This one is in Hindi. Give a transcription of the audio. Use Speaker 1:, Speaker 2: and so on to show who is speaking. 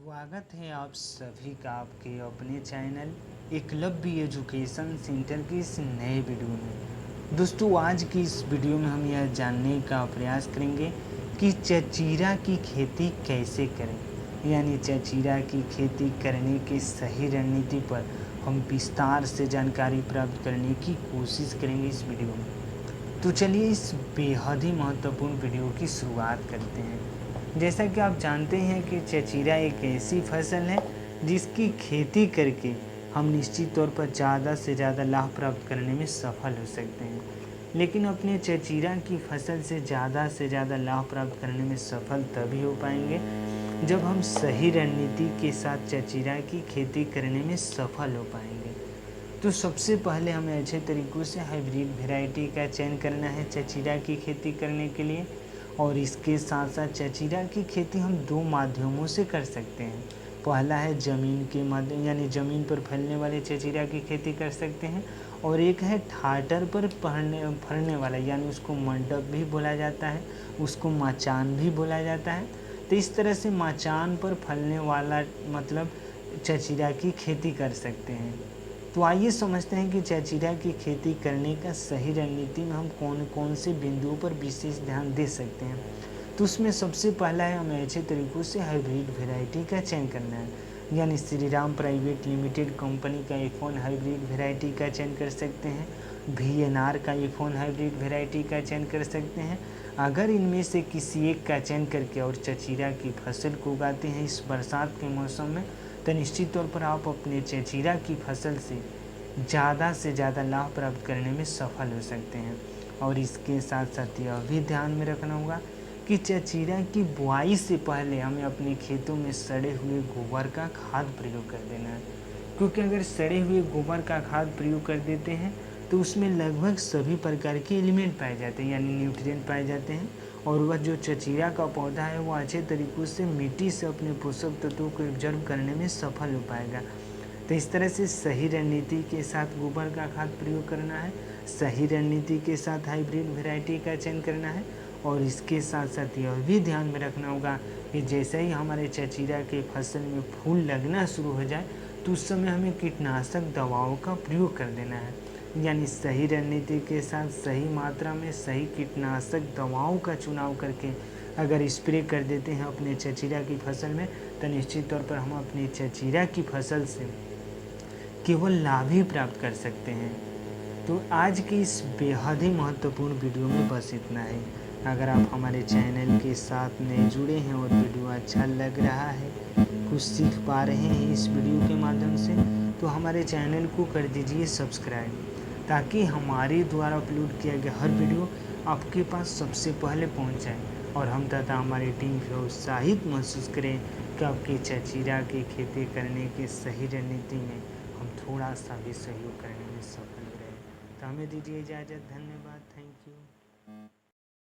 Speaker 1: स्वागत है आप सभी का आपके अपने चैनल एकलव्य एजुकेशन सेंटर की इस नए वीडियो में। दोस्तों, आज की इस वीडियो में हम यह जानने का प्रयास करेंगे कि चचीरा की खेती कैसे करें, यानी चचीरा की खेती करने की सही रणनीति पर हम विस्तार से जानकारी प्राप्त करने की कोशिश करेंगे इस वीडियो में। तो चलिए इस बेहद ही महत्वपूर्ण वीडियो की शुरुआत करते हैं। जैसा कि आप जानते हैं कि चचीरा एक ऐसी फसल है जिसकी खेती करके हम निश्चित तौर पर ज़्यादा से ज़्यादा लाभ प्राप्त करने में सफल हो सकते हैं। लेकिन अपने चचीरा की फसल से ज़्यादा लाभ प्राप्त करने में सफल तभी हो पाएंगे जब हम सही रणनीति के साथ चचीरा की खेती करने में सफल हो पाएंगे। तो सबसे पहले हमें अच्छे तरीक़ों से हाइब्रिड वैरायटी का चयन करना है चचीरा की खेती करने के लिए। और इसके साथ साथ चचीरा की खेती हम दो माध्यमों से कर सकते हैं। पहला है ज़मीन के माध्यम, यानी ज़मीन पर फैलने वाले चचीरा की खेती कर सकते हैं। और एक है ठाटर पर फलने वाला, यानी उसको मंडप भी बोला जाता है, उसको माचान भी बोला जाता है। तो इस तरह से माचान पर फलने वाला मतलब चचीरा की खेती कर सकते हैं। तो आइए समझते हैं कि चचीरा की खेती करने का सही रणनीति में हम कौन कौन से बिंदुओं पर विशेष ध्यान दे सकते हैं। तो उसमें सबसे पहला है हमें अच्छे तरीक़ों से हाइब्रिड वैरायटी का चयन करना है, यानी Shri Ram private limited company का F1 हाइब्रिड वैरायटी का चयन कर सकते हैं। VNR का F1 हाइब्रिड वैरायटी का चयन कर सकते हैं। अगर इनमें से किसी एक का चयन करके और चचीरा की फसल को उगाते हैं इस बरसात के मौसम में, तो निश्चित तौर पर आप अपने चचीरा की फसल से ज़्यादा लाभ प्राप्त करने में सफल हो सकते हैं। और इसके साथ साथ यह भी ध्यान में रखना होगा कि चचीरा की बुआई से पहले हमें अपने खेतों में सड़े हुए गोबर का खाद प्रयोग कर देना है, क्योंकि अगर सड़े हुए गोबर का खाद प्रयोग कर देते हैं तो उसमें लगभग सभी प्रकार के एलिमेंट पाए जाते हैं, यानी न्यूट्रिएंट पाए जाते हैं। और वह जो चचीरा का पौधा है वो अच्छे तरीक़ों से मिट्टी से अपने पोषक तत्वों को एब्जॉर्ब करने में सफल हो पाएगा। तो इस तरह से सही रणनीति के साथ गोबर का खाद प्रयोग करना है, सही रणनीति के साथ हाइब्रिड वैरायटी का चयन करना है। और इसके साथ साथ यह भी ध्यान में रखना होगा कि जैसे ही हमारे चचीरा के फसल में फूल लगना शुरू हो जाए तो उस समय हमें कीटनाशक दवाओं का प्रयोग कर देना है, यानी सही रणनीति के साथ सही मात्रा में सही कीटनाशक दवाओं का चुनाव करके अगर स्प्रे कर देते हैं अपने चचीरा की फसल में, तो निश्चित तौर पर हम अपनी चचीरा की फसल से केवल लाभ ही प्राप्त कर सकते हैं। तो आज की इस बेहद ही महत्वपूर्ण वीडियो में बस इतना ही। अगर आप हमारे चैनल के साथ नए जुड़े हैं और वीडियो अच्छा लग रहा है, कुछ सीख पा रहे हैं इस वीडियो के माध्यम से, तो हमारे चैनल को कर दीजिए सब्सक्राइब, ताकि हमारे द्वारा अपलोड किया गया हर वीडियो आपके पास सबसे पहले पहुंच जाए और हम तथा हमारी टीम को उत्साहित महसूस करें कि आपकी चचीरा की खेती करने की सही रणनीति में हम थोड़ा सा भी सहयोग करने में सफल रहे। तो हमें दीजिए इजाज़त। धन्यवाद।